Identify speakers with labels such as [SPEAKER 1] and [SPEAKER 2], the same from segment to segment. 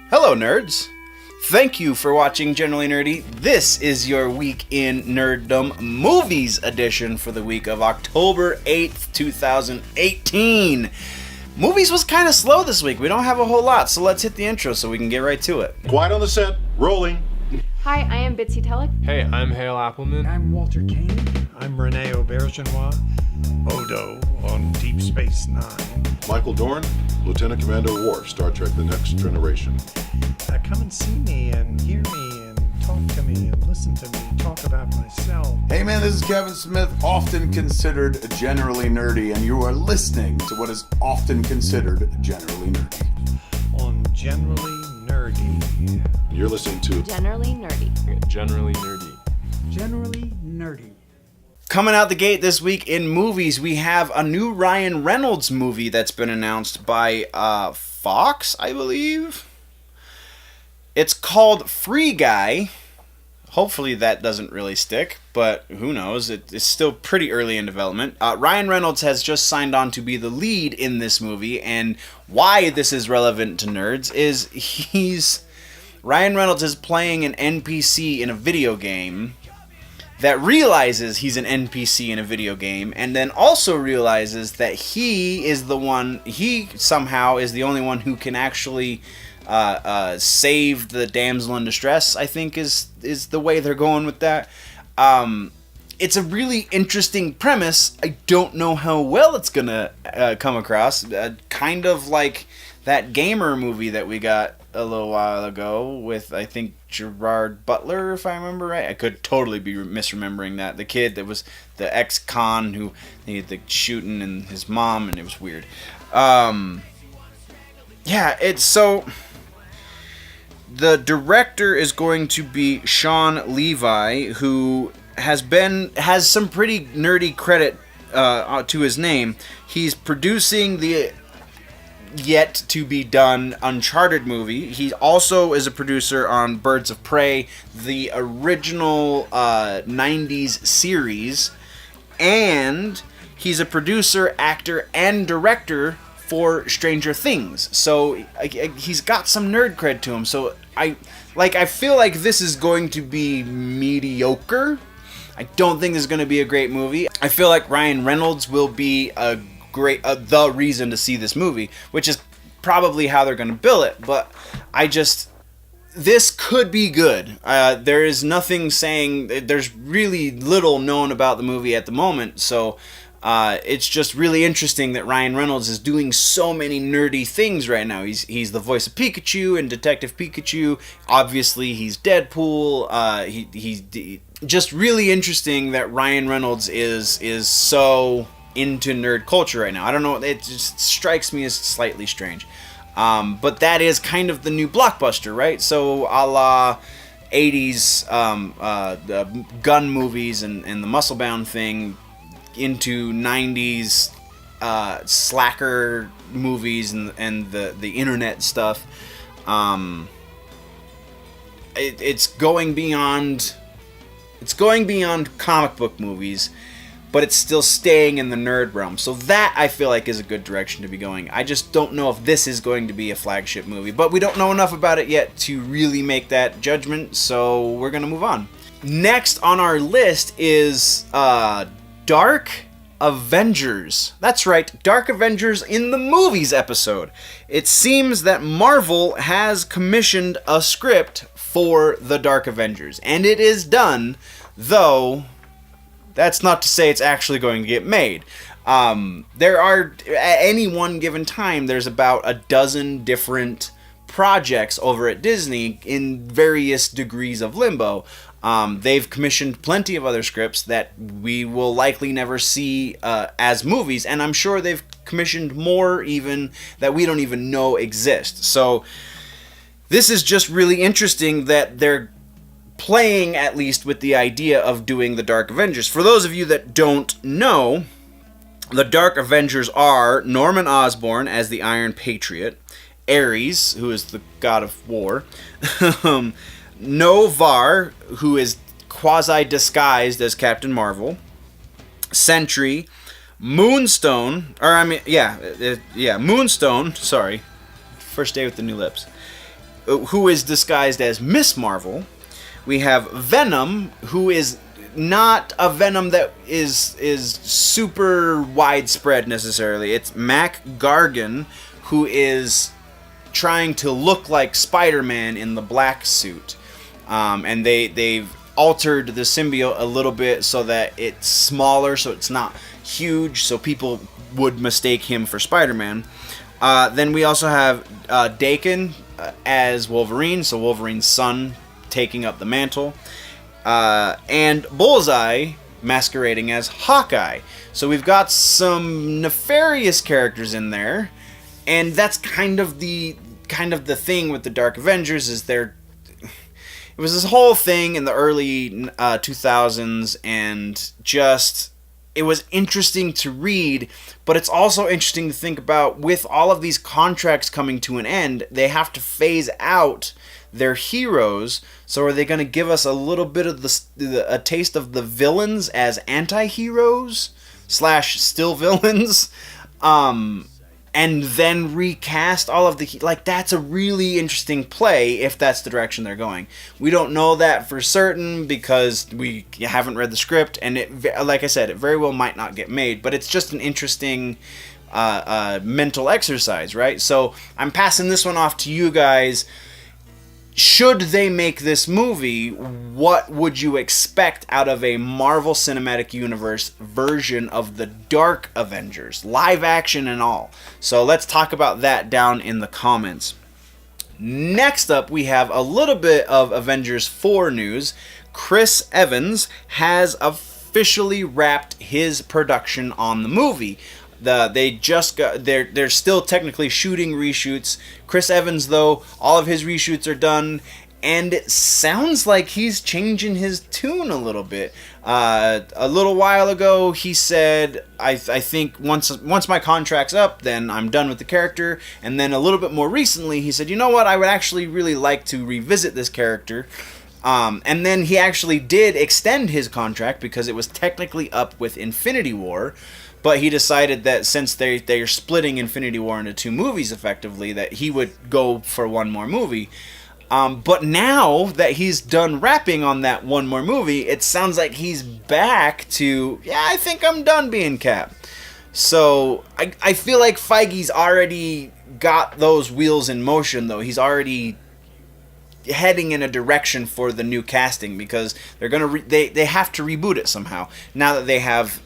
[SPEAKER 1] Hello, nerds! Thank you for watching Generally Nerdy. This is your Week in Nerdom Movies edition for the week of October 8th, 2018. Movies was kind of slow this week. We don't have a whole lot, so let's hit the intro so we can get right to it.
[SPEAKER 2] Quiet on the set. Rolling.
[SPEAKER 3] Hi, I am Bitsy Telek.
[SPEAKER 4] Hey, I'm Hale Appleman.
[SPEAKER 5] I'm Walter Kane.
[SPEAKER 6] I'm Rene Aubergenois. Odo on Deep Space Nine.
[SPEAKER 2] Michael Dorn, Lieutenant Commander Worf, Star Trek The Next Generation.
[SPEAKER 6] Come and see me and hear me and talk to me and listen to me talk about myself.
[SPEAKER 7] Hey man, this is Kevin Smith, often considered generally nerdy, and you are listening to what is often considered generally nerdy.
[SPEAKER 6] On Generally Nerdy.
[SPEAKER 2] You're listening to
[SPEAKER 3] Generally Nerdy.
[SPEAKER 4] Generally Nerdy.
[SPEAKER 5] Generally nerdy.
[SPEAKER 1] Coming out the gate this week in movies, we have a new Ryan Reynolds movie that's been announced by Fox, I believe. It's called Free Guy. Hopefully that doesn't really stick, but who knows? It's still pretty early in development. Ryan Reynolds has just signed on to be the lead in this movie, and why this is relevant to nerds is Ryan Reynolds is playing an NPC in a video game that realizes he's an NPC in a video game, and then also realizes that he somehow is the only one who can actually save the damsel in distress, I think is the way they're going with that. It's a really interesting premise. I don't know how well it's gonna come across. Kind of like that Gamer movie that we got a little while ago with, I think, Gerard Butler, if I remember right. I could totally be misremembering that. The kid that was the ex-con who he had the shooting and his mom, and it was weird. It's so... The director is going to be Shawn Levy, who has some pretty nerdy credit to his name. He's producing the yet to be done Uncharted movie. He also is a producer on Birds of Prey, the original 90s series, and he's a producer, actor, and director for Stranger Things. So he's got some nerd cred to him. So I feel like this is going to be mediocre. I don't think this is going to be a great movie. I feel like Ryan Reynolds will be the reason to see this movie, which is probably how they're going to bill it. But this could be good. There is nothing saying, there's really little known about the movie at the moment, so it's just really interesting that Ryan Reynolds is doing so many nerdy things right now. He's the voice of Pikachu in Detective Pikachu. Obviously, he's Deadpool. He's just really interesting that Ryan Reynolds is so into nerd culture right now. I don't know. It just strikes me as slightly strange. But that is kind of the new blockbuster, right? So a la 80s gun movies and the muscle-bound thing into 90s slacker movies and the internet stuff. It's going beyond comic book movies, but it's still staying in the nerd realm. So that, I feel like, is a good direction to be going. I just don't know if this is going to be a flagship movie, but we don't know enough about it yet to really make that judgment, so we're going to move on. Next on our list is Dark Avengers. That's right, Dark Avengers in the movies episode. It seems that Marvel has commissioned a script for the Dark Avengers, and it is done, though that's not to say it's actually going to get made. There are, at any one given time, there's about a dozen different projects over at Disney in various degrees of limbo. They've commissioned plenty of other scripts that we will likely never see as movies, and I'm sure they've commissioned more even that we don't even know exist. So this is just really interesting that they're playing at least with the idea of doing the Dark Avengers. For those of you that don't know, the Dark Avengers are Norman Osborn as the Iron Patriot, Ares, who is the god of war, Noh-Varr, who is quasi-disguised as Captain Marvel, Sentry, Moonstone, Moonstone, sorry, first day with the new lips, who is disguised as Miss Marvel. We have Venom, who is not a Venom that is super widespread necessarily. It's Mac Gargan, who is trying to look like Spider-Man in the black suit. And they've altered the symbiote a little bit so that it's smaller, so it's not huge, so people would mistake him for Spider-Man. Then we also have Daken as Wolverine, so Wolverine's son taking up the mantle. And Bullseye masquerading as Hawkeye. So we've got some nefarious characters in there, and that's kind of the thing with the Dark Avengers is it was this whole thing in the early 2000s, and just it was interesting to read, but it's also interesting to think about with all of these contracts coming to an end, they have to phase out their heroes. So are they going to give us a little bit of a taste of the villains as anti-heroes / still villains? And then recast all of the... that's a really interesting play if that's the direction they're going. We don't know that for certain because we haven't read the script, and like I said, it very well might not get made, but it's just an interesting mental exercise, right? So I'm passing this one off to you guys. Should they make this movie, what would you expect out of a Marvel Cinematic Universe version of the Dark Avengers, live action and all? So let's talk about that down in the comments. Next up, we have a little bit of Avengers 4 news. Chris Evans has officially wrapped his production on the movie. They're still technically shooting reshoots. Chris Evans, though, all of his reshoots are done, and it sounds like he's changing his tune a little bit. A little while ago, he said, I think once my contract's up, then I'm done with the character. And then a little bit more recently, he said, you know what, I would actually really like to revisit this character. And then he actually did extend his contract because it was technically up with Infinity War. But he decided that since they're splitting Infinity War into 2 movies effectively, that he would go for one more movie. But now that he's done wrapping on that one more movie, it sounds like he's back to, I think I'm done being Cap. So I feel like Feige's already got those wheels in motion, though. He's already heading in a direction for the new casting because they're gonna they have to reboot it somehow now that they have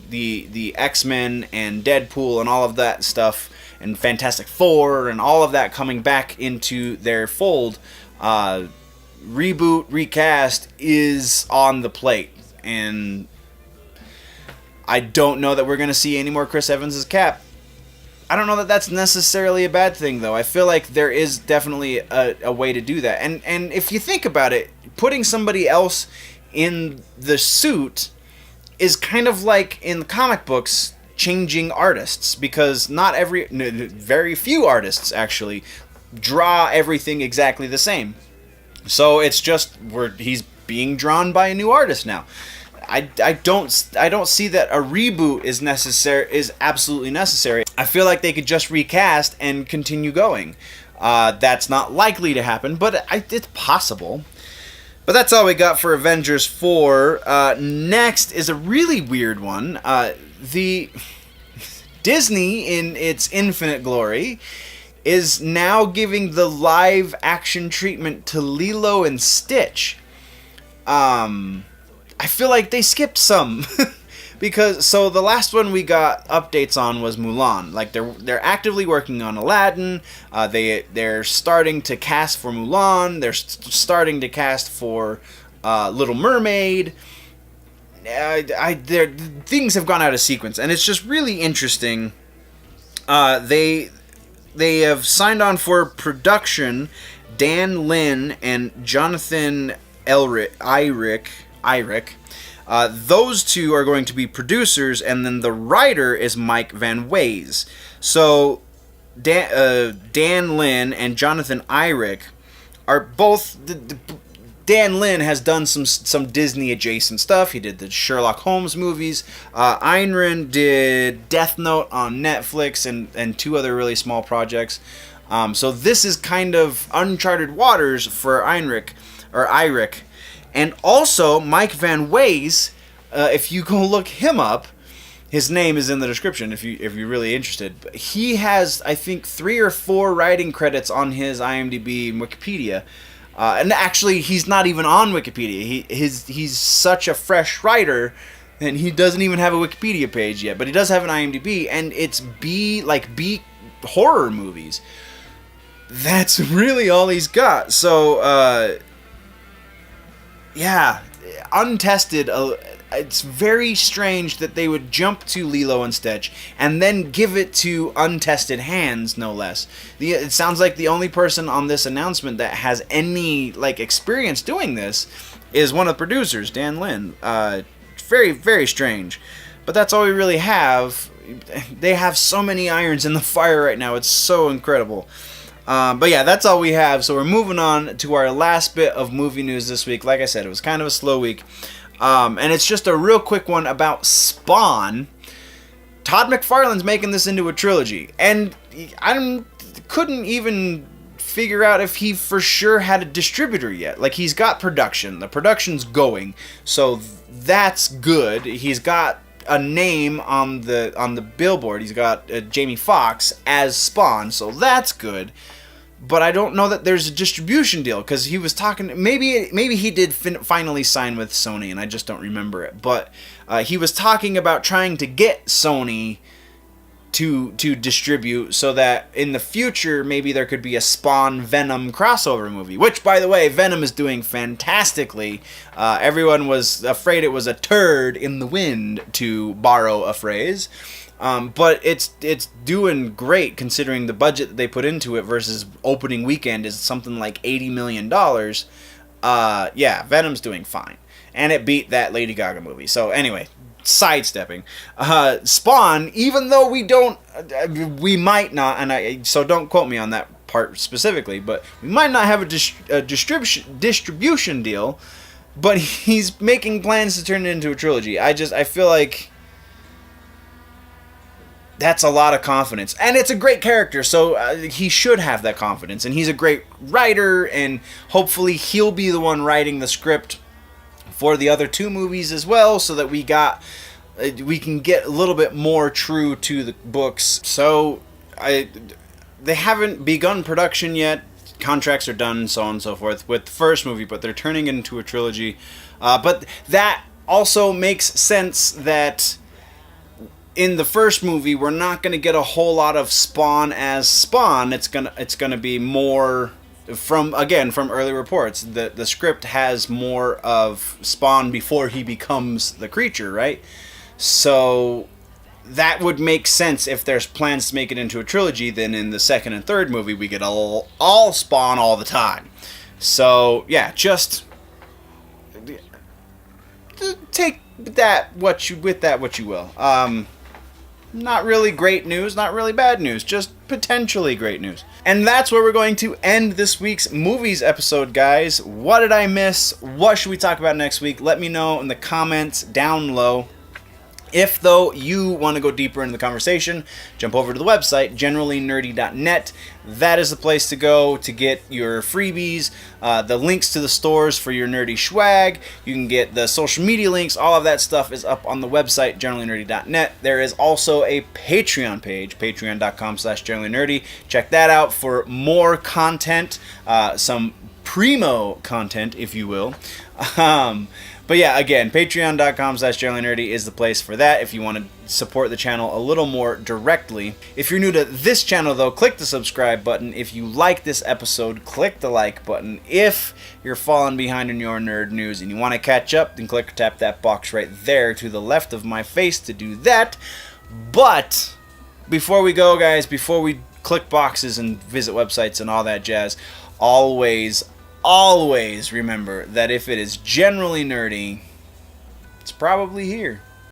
[SPEAKER 1] the X-Men and Deadpool and all of that stuff and Fantastic Four and all of that coming back into their fold. Reboot, recast is on the plate, and I don't know that we're gonna see any more Chris Evans as Cap. I don't know that that's necessarily a bad thing, though. I feel like there is definitely a way to do that. And if you think about it, putting somebody else in the suit is kind of like in the comic books changing artists, because very few artists actually draw everything exactly the same. So it's just he's being drawn by a new artist now. I don't see that a reboot is absolutely necessary. I feel like they could just recast and continue going. That's not likely to happen, but it's possible. But that's all we got for Avengers 4. Next is a really weird one. The Disney, in its infinite glory, is now giving the live action treatment to Lilo and Stitch. I feel like they skipped some because the last one we got updates on was Mulan. Like they're actively working on Aladdin. They're starting to cast for Mulan. They're starting to cast for Little Mermaid. Things have gone out of sequence, and it's just really interesting. They have signed on for production Dan Lin and Jonathan Eyrick. Those two are going to be producers, and then the writer is Mike Van Ways. So Dan Lin and Jonathan Eyrick are both... Dan Lin has done some Disney adjacent stuff. He did the Sherlock Holmes movies. Einrin did Death Note on Netflix and 2 other really small projects. So this is kind of uncharted waters for Eirik. And also, Mike Van Wees, if you go look him up, his name is in the description if you're really interested. He has, I think, 3 or 4 writing credits on his IMDb and Wikipedia. And actually, he's not even on Wikipedia. He's such a fresh writer, and he doesn't even have a Wikipedia page yet. But he does have an IMDb, and it's B horror movies. That's really all he's got. So, yeah, untested. It's very strange that they would jump to Lilo and Stitch and then give it to untested hands, no less. It sounds like the only person on this announcement that has any experience doing this is one of the producers, Dan Lin. Very, very strange. But that's all we really have. They have so many irons in the fire right now. It's so incredible. But yeah, that's all we have. So we're moving on to our last bit of movie news this week. Like I said, it was kind of a slow week. And it's just a real quick one about Spawn. Todd McFarlane's making this into a trilogy. And I couldn't even figure out if he for sure had a distributor yet. He's got production. The production's going. So that's good. He's got a name on the billboard. He's got Jamie Foxx as Spawn. So that's good. But I don't know that there's a distribution deal, because he was talking. Maybe he did finally sign with Sony, and I just don't remember it. But he was talking about trying to get Sony to distribute, so that in the future maybe there could be a Spawn Venom crossover movie. Which, by the way, Venom is doing fantastically. Everyone was afraid it was a turd in the wind, to borrow a phrase. But it's doing great, considering the budget that they put into it versus opening weekend is something like $80 million. Yeah, Venom's doing fine. And it beat that Lady Gaga movie. So anyway, sidestepping. Spawn, even though we might not, so don't quote me on that part specifically, but we might not have a distribution deal, but he's making plans to turn it into a trilogy. I feel like that's a lot of confidence. And it's a great character, so he should have that confidence. And he's a great writer, and hopefully he'll be the one writing the script for the other 2 movies as well, so that we can get a little bit more true to the books. So they haven't begun production yet. Contracts are done, so on and so forth, with the first movie, but they're turning it into a trilogy. But that also makes sense that in the first movie, we're not going to get a whole lot of Spawn as Spawn. It's gonna be more from early reports. The script has more of Spawn before he becomes the creature, right? So that would make sense if there's plans to make it into a trilogy. Then in the second and third movie, we get all Spawn all the time. So yeah, just take that what you will. Not really great news, not really bad news, just potentially great news. And that's where we're going to end this week's movies episode, guys. What did I miss? What should we talk about next week? Let me know in the comments down below. If, though, you want to go deeper into the conversation, jump over to the website, generallynerdy.net. That is the place to go to get your freebies, the links to the stores for your nerdy swag. You can get the social media links. All of that stuff is up on the website, generallynerdy.net. There is also a Patreon page, patreon.com/generallynerdy. Check that out for more content, some primo content, if you will. But yeah, again, patreon.com/generallynerdy is the place for that if you want to support the channel a little more directly. If you're new to this channel, though, click the subscribe button. If you like this episode, click the like button. If you're falling behind in your nerd news and you want to catch up, then click or tap that box right there to the left of my face to do that. But before we go, guys, before we click boxes and visit websites and all that jazz, always remember that if it is generally nerdy, it's probably here.